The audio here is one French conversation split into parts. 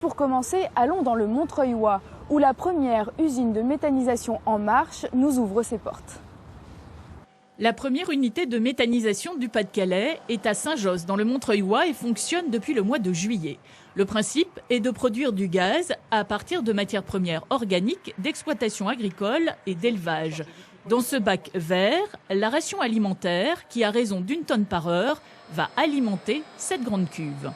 Pour commencer, allons dans le Montreuilois, où la première usine de méthanisation en marche nous ouvre ses portes. La première unité de méthanisation du Pas-de-Calais est à Saint-Josse, dans le Montreuilois, et fonctionne depuis le mois de juillet. Le principe est de produire du gaz à partir de matières premières organiques d'exploitation agricole et d'élevage. Dans ce bac vert, la ration alimentaire, qui a raison d'1 tonne par heure, va alimenter cette grande cuve.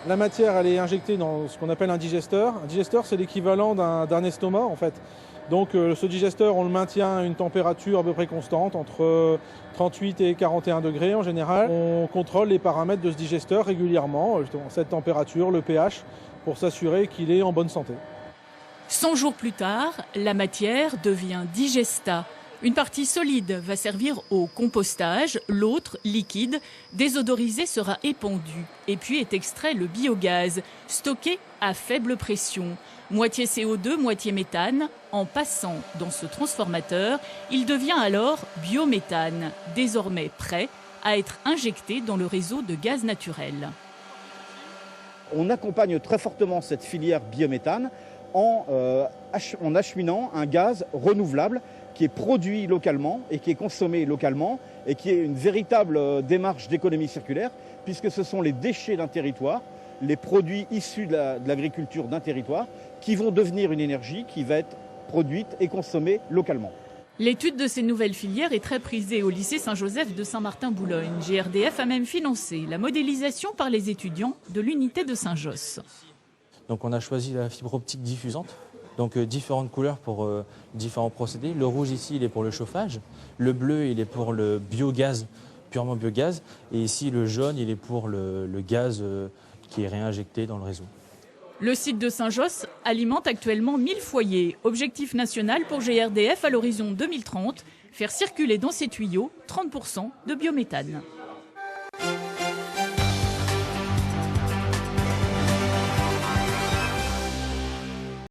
La matière, elle est injectée dans ce qu'on appelle un digesteur. Un digesteur, c'est l'équivalent d'un estomac, en fait. Donc ce digesteur, on le maintient à une température à peu près constante, entre 38 et 41 degrés en général. On contrôle les paramètres de ce digesteur régulièrement, cette température, le pH, pour s'assurer qu'il est en bonne santé. 100 jours plus tard, la matière devient digesta. Une partie solide va servir au compostage, l'autre, liquide, désodorisé, sera épandu. Et puis est extrait le biogaz, stocké à faible pression. Moitié CO2, moitié méthane. En passant dans ce transformateur, il devient alors biométhane, désormais prêt à être injecté dans le réseau de gaz naturel. On accompagne très fortement cette filière biométhane en acheminant un gaz renouvelable qui est produit localement et qui est consommé localement et qui est une véritable démarche d'économie circulaire puisque ce sont les déchets d'un territoire, les produits issus de l'agriculture d'un territoire qui vont devenir une énergie qui va être produite et consommée localement. L'étude de ces nouvelles filières est très prisée au lycée Saint-Joseph de Saint-Martin-Boulogne. GRDF a même financé la modélisation par les étudiants de l'unité de Saint-Josse. Donc on a choisi la fibre optique diffusante, donc différentes couleurs pour différents procédés. Le rouge ici, il est pour le chauffage, le bleu, il est pour le biogaz, purement biogaz, et ici le jaune, il est pour le gaz qui est réinjecté dans le réseau. Le site de Saint-Josse alimente actuellement 1000 foyers. Objectif national pour GRDF à l'horizon 2030, faire circuler dans ces tuyaux 30% de biométhane.